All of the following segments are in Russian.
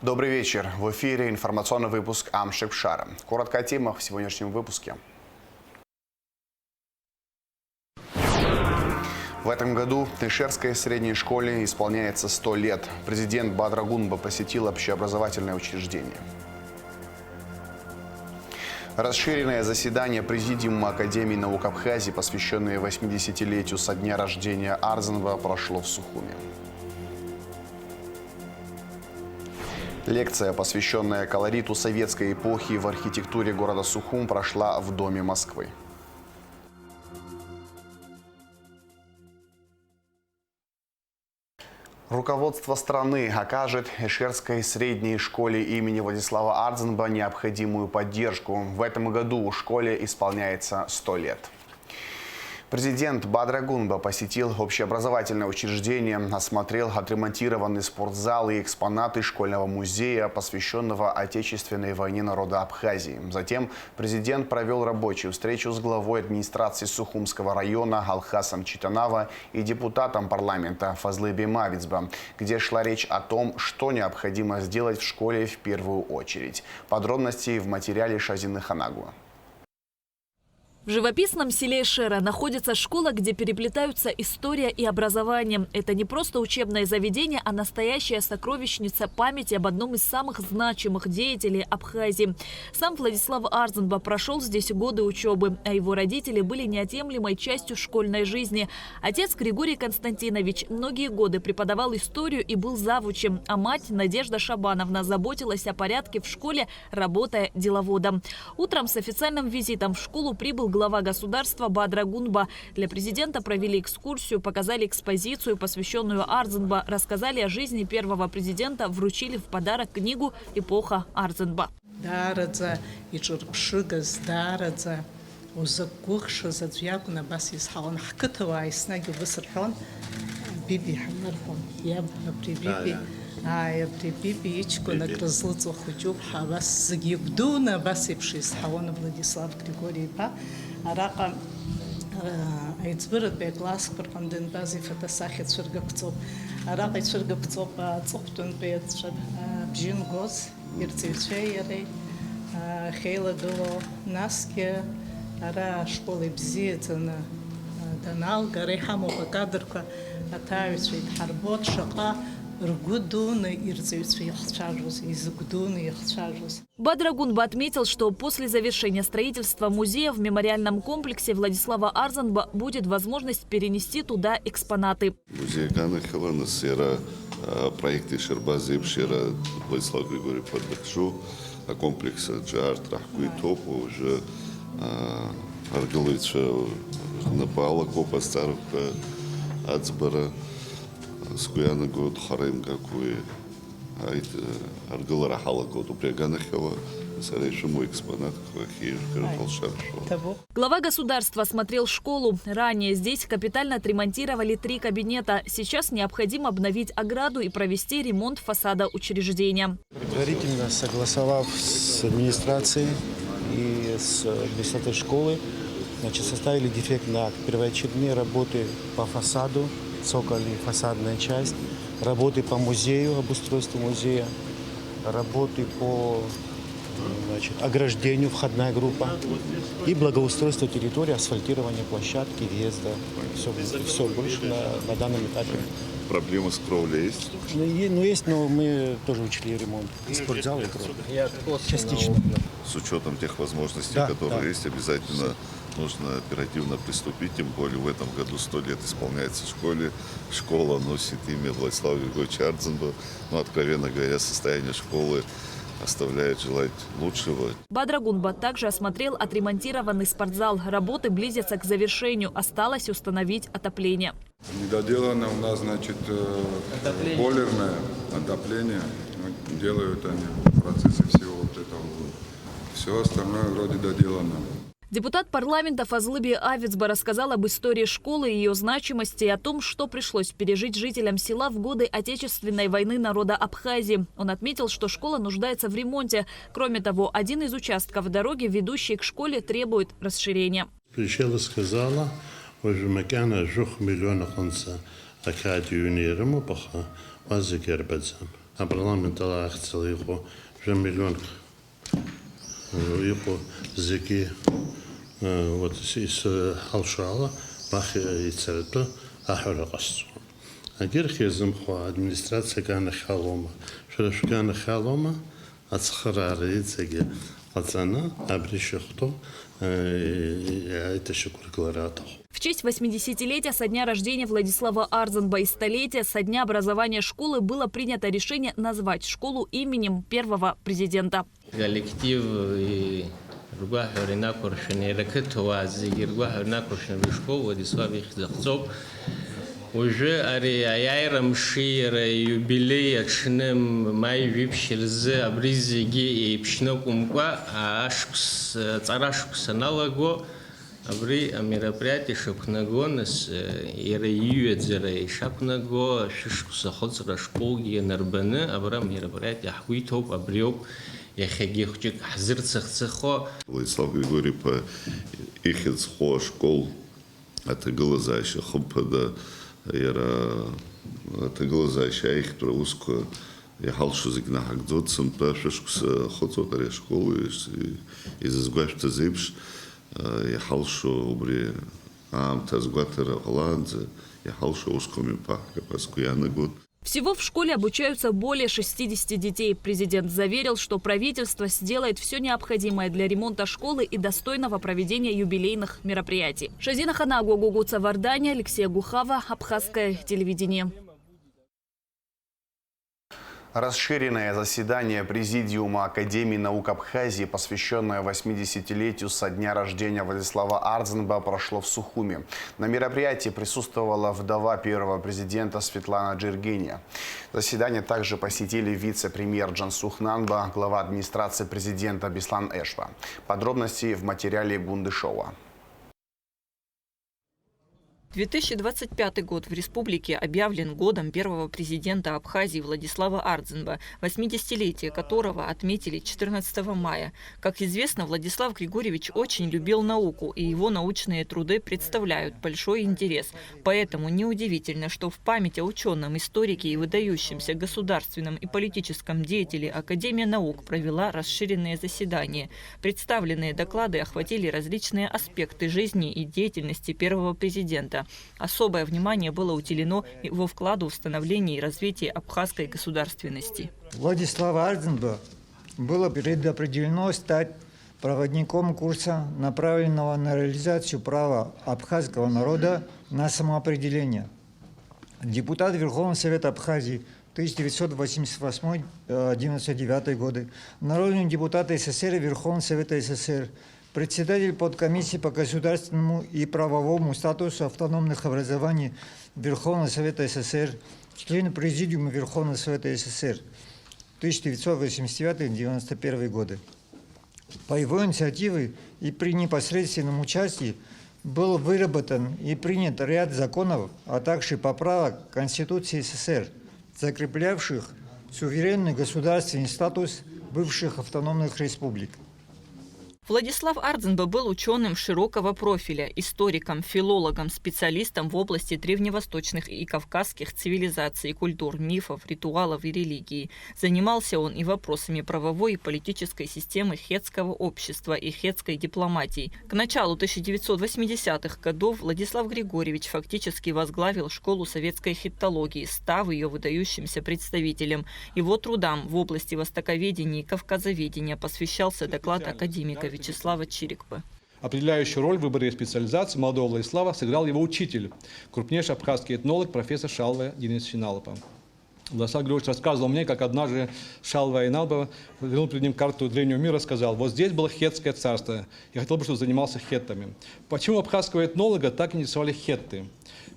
Добрый вечер. В эфире информационный выпуск Амшикшара. Коротко о темах в сегодняшнем выпуске. В этом году Тышерской средней школе исполняется 100 лет. Президент Бадрагунба посетил общеобразовательное учреждение. Расширенное заседание Президиума Академии наук Абхазии, посвященное 80-летию со дня рождения Арзанба, прошло в Сухуми. Лекция, посвященная колориту советской эпохи в архитектуре города Сухум, прошла в Доме Москвы. Руководство страны окажет Эшерской средней школе имени Владислава Арзанба необходимую поддержку. В этом году школе исполняется 100 лет. Президент Бадрагунба посетил общеобразовательное учреждение, осмотрел отремонтированный спортзал и экспонаты школьного музея, посвященного Отечественной войне народа Абхазии. Затем президент провел рабочую встречу с главой администрации Сухумского района Алхасом Читанава и депутатом парламента Фазлыбем Авицба, где шла речь о том, что необходимо сделать в школе в первую очередь. Подробности в материале Шазины Ханагуа. В живописном селе Эшера находится школа, где переплетаются история и образование. Это не просто учебное заведение, а настоящая сокровищница памяти об одном из самых значимых деятелей Абхазии. Сам Владислав Арзанба прошел здесь годы учебы, а его родители были неотъемлемой частью школьной жизни. Отец Григорий Константинович многие годы преподавал историю и был завучем, а мать Надежда Шабановна заботилась о порядке в школе, работая деловодом. Утром с официальным визитом в школу прибыл глава государства Бадрагунба. Для президента провели экскурсию, показали экспозицию, посвященную Арзанба, рассказали о жизни первого президента, вручили в подарок книгу «Эпоха Арзанба». Владислав Григорий Араqa айцбырат бекласс пырқамдын бази фотосахет сыргапцоп араqa ицыргапцоп цоптун бецшаб бжин гоз ирцевчейре хейла дуло наске ара школы бзиетна данал гарехамо кадрка атавичит харбот шаqa Бадрагунба отметил, что после завершения строительства музея в мемориальном комплексе Владислава Арзанба будет возможность перенести туда экспонаты. Музей Ганахова на сера проекты Шербази Бшера Владислав Григорий Поддакшу, а комплекса Джарт Рахкуй Топу уже аргалыца напала копа старых Ацбара. Скуяна год харем какой аргала рахала год упряганахова сарейшему экспонат Глава государства осмотрел школу. Ранее здесь капитально отремонтировали 3 кабинета. Сейчас необходимо обновить ограду и провести ремонт фасада учреждения. Предварительно согласовав с администрацией и с администрацией школы, составили дефектный акт первоочередные работы по фасаду, цоколь и фасадная часть, работы по музею, обустройству музея, работы по ограждению, входная группа и благоустройство территории, асфальтирование площадки, въезда. Все больше на данном этапе. Проблемы с кровлей есть? Есть, но мы тоже учли ремонт. И спортзал, и кровля. Частично. С учетом тех возможностей, которые есть, обязательно нужно оперативно приступить, тем более в этом году 100 лет исполняется школе. Школа носит имя Владислава Григорьевича Арзанба. Но, откровенно говоря, состояние школы оставляет желать лучшего. Бадрагунба также осмотрел отремонтированный спортзал. Работы близятся к завершению. Осталось установить отопление. Недоделано у нас, бойлерное отопление. Делают они в процессе всего вот этого. Все остальное вроде доделано. Депутат парламента Фазлыбем Авицба рассказал об истории школы, ее значимости и о том, что пришлось пережить жителям села в годы Отечественной войны народа Абхазии. Он отметил, что школа нуждается в ремонте. Кроме того, один из участков дороги, ведущий к школе, требует расширения. Пришла сказала, что миллиона парламент алахцел его 1 миллион его зеки вот из Алшала мах и церква ахрaqas. Агер хезм хо администрация кана халома. Шраш кана халома ацхарарит зеги ацана абришхто это шукурларатов. В честь 80-летия со дня рождения Владислава Арзенба и столетия со дня образования школы было принято решение назвать школу именем первого президента. Коллектив уже ариайрам шир юбилей очнем май випшилзе абризиги и пшнокумка ашкс царашкс налаго абри мероприятие шапнагонс ираюэдзерей шапнаго шишкуса хоцра школги нербене абра мероприятие хвитоп абриоп яхегихчик хазырцахцахо. Владислав Григорий по ихецхо школ это глазаща хопада это глазаща их троуско я халшу зигнах дзотсом пашешкус хоцотаре школы из изгвашта зипш я халшу убри тазгватера голландзе я халшу ускоми пахка паскуяна год. Всего в школе обучаются более 60 детей. Президент заверил, что правительство сделает все необходимое для ремонта школы и достойного проведения юбилейных мероприятий. Шазина Ханагу, Гугуца Вардания, Алексей Гухава, Абхазское телевидение. Расширенное заседание Президиума Академии наук Абхазии, посвященное 80-летию со дня рождения Владислава Арзенба, прошло в Сухуми. На мероприятии присутствовала вдова первого президента Светлана Джиргиня. Заседание также посетили вице-премьер Джансух Нанба, глава администрации президента Беслан Эшва. Подробности в материале Гундышова. 2025 год в республике объявлен годом первого президента Абхазии Владислава Арзенба, 80-летие которого отметили 14 мая. Как известно, Владислав Григорьевич очень любил науку, и его научные труды представляют большой интерес. Поэтому неудивительно, что в память о ученом, историке и выдающемся государственном и политическом деятеле Академия наук провела расширенное заседание. Представленные доклады охватили различные аспекты жизни и деятельности первого президента. Особое внимание было уделено его вкладу в становление и развитие абхазской государственности. Владислава Арзенба было предопределено стать проводником курса, направленного на реализацию права абхазского народа на самоопределение. Депутат Верховного Совета Абхазии 1988-1999 годы, народный депутат СССР Верховного Совета СССР, председатель подкомиссии по государственному и правовому статусу автономных образований Верховного Совета СССР, член Президиума Верховного Совета СССР 1989-1991 годы. По его инициативе и при непосредственном участии был выработан и принят ряд законов, а также поправок к Конституции СССР, закреплявших суверенный государственный статус бывших автономных республик. Владислав Арзенба был ученым широкого профиля, историком, филологом, специалистом в области древневосточных и кавказских цивилизаций, культур, мифов, ритуалов и религии. Занимался он и вопросами правовой и политической системы хетского общества и хетской дипломатии. К началу 1980-х годов Владислав Григорьевич фактически возглавил школу советской хеттологии, став ее выдающимся представителем. Его трудам в области востоковедения и кавказоведения посвящался доклад академика Вячеслава Чирикпы. Определяющую роль в выборе специализации молодого Владислава сыграл его учитель, крупнейший абхазский этнолог профессор Шалва Денис Шиналпа. Владислав Григорьевич рассказывал мне, как однажды Шалва Иналпа вернул перед ним карту древнего мира и сказал: вот здесь было хетское царство, я хотел бы, чтобы занимался хеттами. Почему абхазского этнолога так интересовали хетты?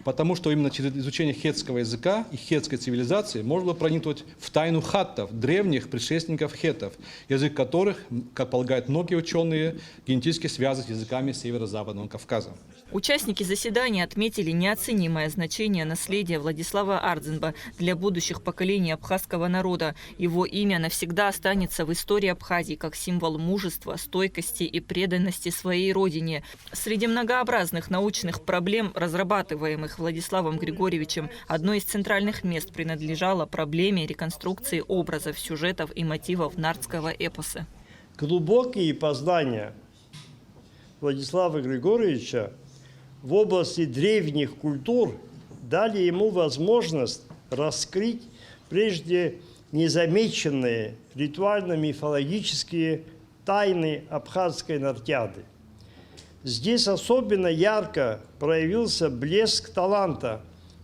Потому что именно через изучение хетского языка и хетской цивилизации можно было проникнуть в тайну хаттов, древних предшественников хеттов, язык которых, как полагают многие ученые, генетически связан с языками Северо-Западного Кавказа. Участники заседания отметили неоценимое значение наследия Владислава Ардзинба для будущих поколений абхазского народа. Его имя навсегда останется в истории Абхазии как символ мужества, стойкости и преданности своей родине. Среди многообразных научных проблем, разрабатываемых Владиславом Григорьевичем, одно из центральных мест принадлежало проблеме реконструкции образов, сюжетов и мотивов нардского эпоса. Глубокие познания Владислава Григорьевича в области древних культур дали ему возможность раскрыть прежде незамеченные ритуально-мифологические тайны абхазской нартяды. Здесь особенно ярко проявился блеск таланта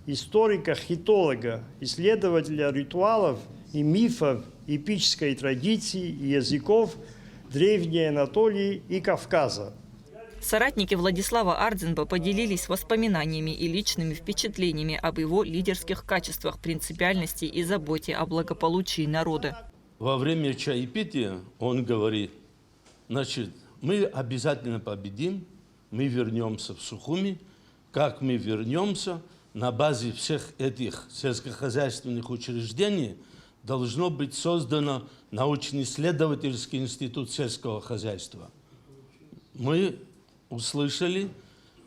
историка-хитолога, исследователя ритуалов и мифов эпической традиции и языков Древней Анатолии и Кавказа. Соратники Владислава Ардзинба поделились воспоминаниями и личными впечатлениями об его лидерских качествах, принципиальности и заботе о благополучии народа. Во время чаепития он говорит, значит, мы обязательно победим, мы вернемся в Сухуми. Как мы вернемся, на базе всех этих сельскохозяйственных учреждений должно быть создано научно-исследовательский институт сельского хозяйства. Мы услышали,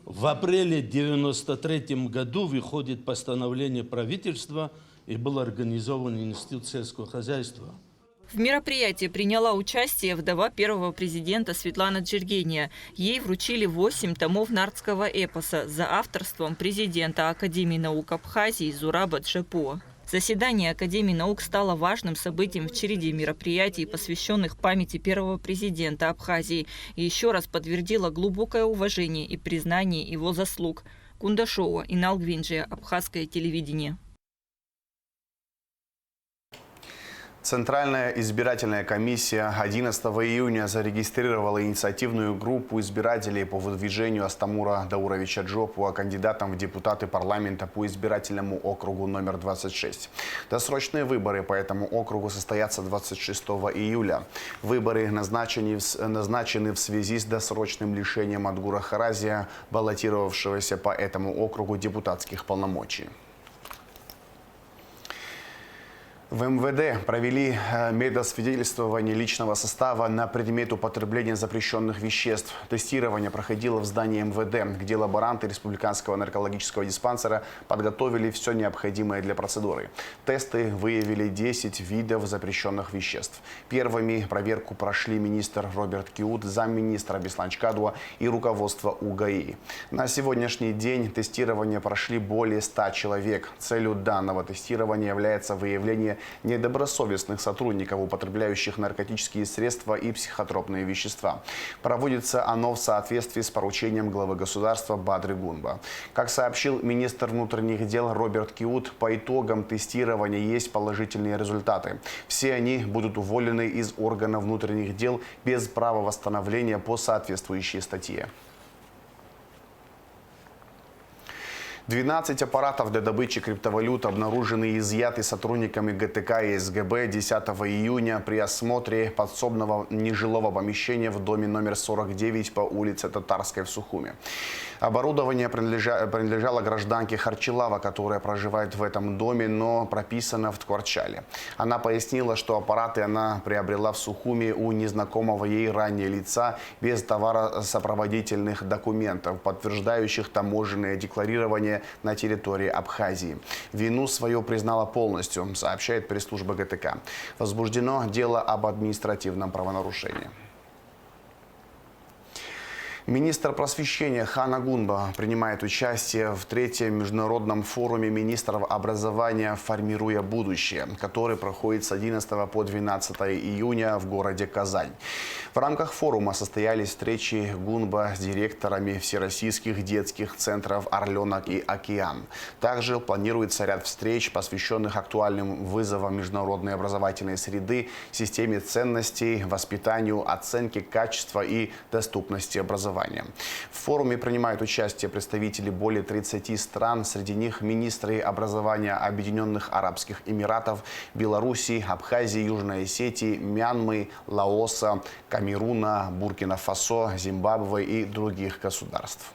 в апреле 1993 году выходит постановление правительства и был организован институт сельского хозяйства. В мероприятии приняла участие вдова первого президента Светлана Джергения. Ей вручили 8 томов нардского эпоса за авторством президента Академии наук Абхазии Зураба Джепо. Заседание Академии наук стало важным событием в череде мероприятий, посвященных памяти первого президента Абхазии, и еще раз подтвердило глубокое уважение и признание его заслуг. Кундашова, Инал Гвинджия, Абхазское телевидение. Центральная избирательная комиссия 11 июня зарегистрировала инициативную группу избирателей по выдвижению Астамура Дауровича Джопуа кандидатом в депутаты парламента по избирательному округу номер 26. Досрочные выборы по этому округу состоятся 26 июля. Выборы назначены в связи с досрочным лишением Адгура Харазия, баллотировавшегося по этому округу, депутатских полномочий. В МВД провели медосвидетельствование личного состава на предмет употребления запрещенных веществ. Тестирование проходило в здании МВД, где лаборанты Республиканского наркологического диспансера подготовили все необходимое для процедуры. Тесты выявили 10 видов запрещенных веществ. Первыми проверку прошли министр Роберт Киут, замминистра Беслан Чкадуа и руководство УГАИ. На сегодняшний день тестирование прошли более 100 человек. Целью данного тестирования является выявление недобросовестных сотрудников, употребляющих наркотические средства и психотропные вещества. Проводится оно в соответствии с поручением главы государства Бадры Гунба. Как сообщил министр внутренних дел Роберт Киут, по итогам тестирования есть положительные результаты. Все они будут уволены из органов внутренних дел без права восстановления по соответствующей статье. 12 аппаратов для добычи криптовалют обнаружены и изъяты сотрудниками ГТК и СГБ 10 июня при осмотре подсобного нежилого помещения в доме номер 49 по улице Татарской в Сухуми. Оборудование принадлежало гражданке Харчилава, которая проживает в этом доме, но прописана в Ткварчале. Она пояснила, что аппараты она приобрела в Сухуми у незнакомого ей ранее лица без товаросопроводительных документов, подтверждающих таможенное декларирование на территории Абхазии. Вину свою признала полностью, сообщает пресс-служба ГТК. Возбуждено дело об административном правонарушении. Министр просвещения Хана Гунба принимает участие в 3-м международном форуме министров образования «Формируя будущее», который проходит с 11 по 12 июня в городе Казань. В рамках форума состоялись встречи Гунба с директорами всероссийских детских центров «Орленок» и «Океан». Также планируется ряд встреч, посвященных актуальным вызовам международной образовательной среды, системе ценностей, воспитанию, оценке качества и доступности образования. В форуме принимают участие представители более 30 стран, среди них министры образования Объединенных Арабских Эмиратов, Белоруссии, Абхазии, Южной Осетии, Мьянмы, Лаоса, Камеруна, Буркина-Фасо, Зимбабве и других государств.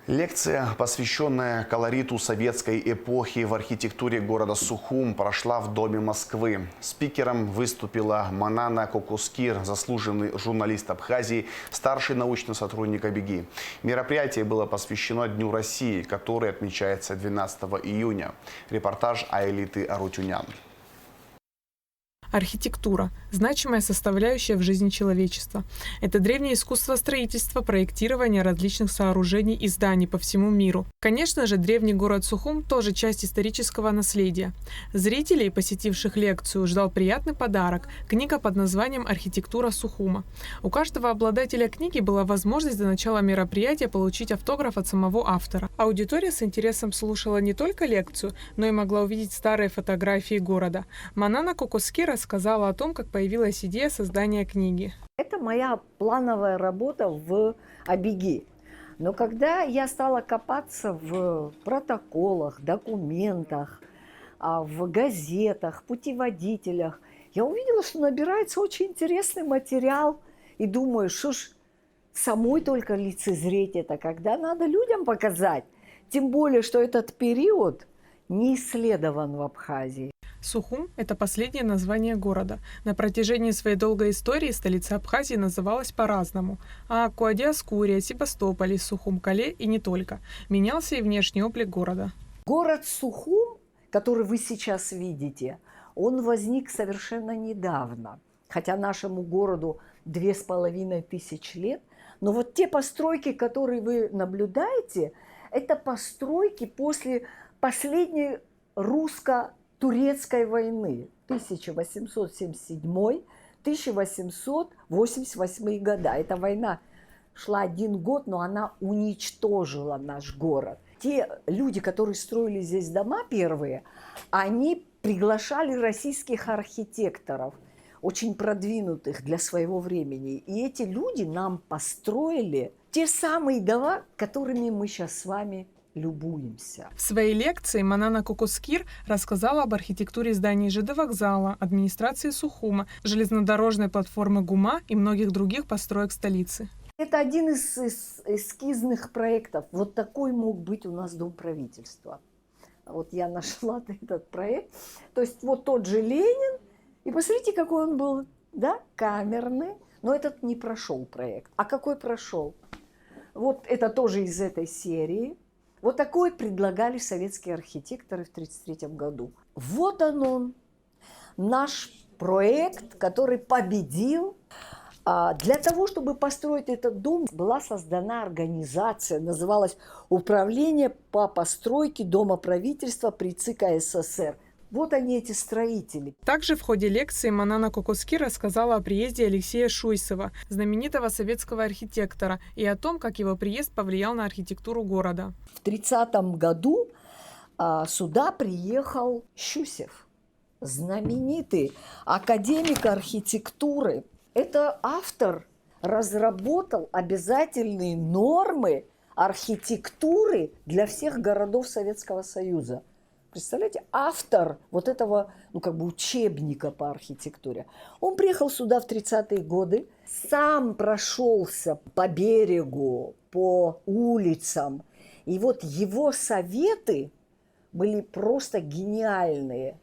Лекция, посвященная колориту советской эпохи в архитектуре города Сухум, прошла в Доме Москвы. Спикером выступила Манана Кокускир, заслуженный журналист Абхазии, старший научный сотрудник АБГИ. Мероприятие было посвящено Дню России, который отмечается 12 июня. Репортаж Айлиты Арутюнян. Архитектура – значимая составляющая в жизни человечества. Это древнее искусство строительства, проектирования различных сооружений и зданий по всему миру. Конечно же, древний город Сухум тоже часть исторического наследия. Зрителей, посетивших лекцию, ждал приятный подарок – книга под названием «Архитектура Сухума». У каждого обладателя книги была возможность до начала мероприятия получить автограф от самого автора. Аудитория с интересом слушала не только лекцию, но и могла увидеть старые фотографии города. Манана Кокускир рассказала о том, как появилась идея создания книги. Это моя плановая работа в АБГИ. Но когда я стала копаться в протоколах, документах, в газетах, путеводителях, я увидела, что набирается очень интересный материал. И думаю, что ж самой только лицезреть это, когда надо людям показать. Тем более, что этот период не исследован в Абхазии. Сухум – это последнее название города. На протяжении своей долгой истории столица Абхазии называлась по-разному. Аку, Диаскурия, Себастополь, Сухум-Кале и не только. Менялся и внешний облик города. Город Сухум, который вы сейчас видите, он возник совершенно недавно. Хотя нашему городу 2500 лет. Но вот те постройки, которые вы наблюдаете, это постройки после последней русско-турецкой войны 1877-1888 года. Эта война шла 1 год, но она уничтожила наш город. Те люди, которые строили здесь дома первые, они приглашали российских архитекторов, очень продвинутых для своего времени. И эти люди нам построили те самые дома, которыми мы сейчас с вами любуемся. В своей лекции Манана Кокускир рассказала об архитектуре зданий ЖД вокзала, администрации Сухума, железнодорожной платформы ГУМа и многих других построек столицы. Это один из эскизных проектов. Вот такой мог быть у нас Дом правительства. Вот я нашла этот проект. То есть вот тот же Ленин. И посмотрите, какой он был, да, камерный. Но этот не прошел проект. А какой прошел? Вот это тоже из этой серии. Вот такой предлагали советские архитекторы в 1933 году. Вот он, наш проект, который победил. Для того, чтобы построить этот дом, была создана организация, называлась «Управление по постройке Дома правительства при ЦК СССР». Вот они, эти строители. Также в ходе лекции Манана Кокускир рассказала о приезде Алексея Шуйсова, знаменитого советского архитектора, и о том, как его приезд повлиял на архитектуру города. В 1930 году сюда приехал Щусев, знаменитый академик архитектуры. Это автор разработал обязательные нормы архитектуры для всех городов Советского Союза. Представляете, автор вот этого, учебника по архитектуре. Он приехал сюда в 30-е годы, сам прошелся по берегу, по улицам. И вот его советы были просто гениальные.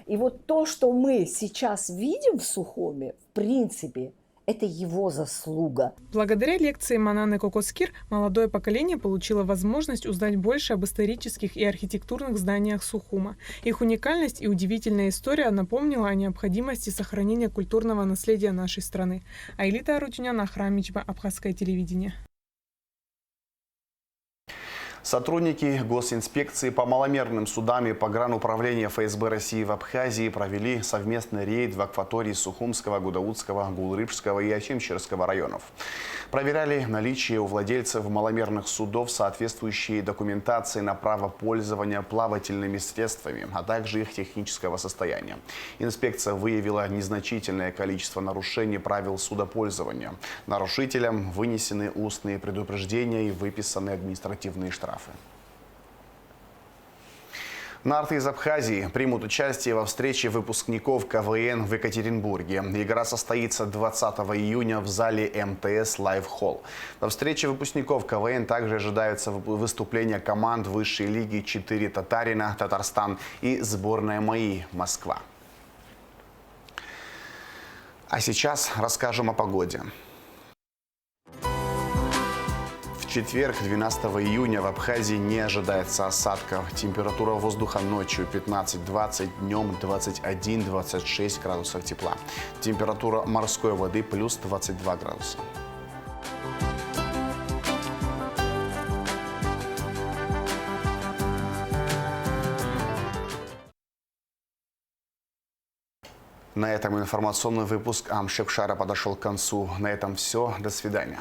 И вот то, что мы сейчас видим в Сухуме, в принципе, это его заслуга. Благодаря лекции Мананы Кокускир молодое поколение получило возможность узнать больше об исторических и архитектурных зданиях Сухума. Их уникальность и удивительная история напомнила о необходимости сохранения культурного наследия нашей страны. Айлита Арутюнян, Ахрам Мичба, Абхазское телевидение. Сотрудники госинспекции по маломерным судам и погрануправления ФСБ России в Абхазии провели совместный рейд в акватории Сухумского, Гудаутского, Гулрыбского и Очимчирского районов. Проверяли наличие у владельцев маломерных судов соответствующей документации на право пользования плавательными средствами, а также их технического состояния. Инспекция выявила незначительное количество нарушений правил судопользования. Нарушителям вынесены устные предупреждения и выписаны административные штрафы. Нарты из Абхазии примут участие во встрече выпускников КВН в Екатеринбурге. Игра состоится 20 июня в зале МТС Live Hall. На встрече выпускников КВН также ожидаются выступления команд высшей лиги 4 Татарина, Татарстан и сборная МАИ Москва. А сейчас расскажем о погоде. В четверг, 12 июня, в Абхазии не ожидается осадков. Температура воздуха ночью 15-20, днем 21-26 градусов тепла. Температура морской воды плюс 22 градуса. На этом информационный выпуск Амшекшара подошел к концу. На этом все. До свидания.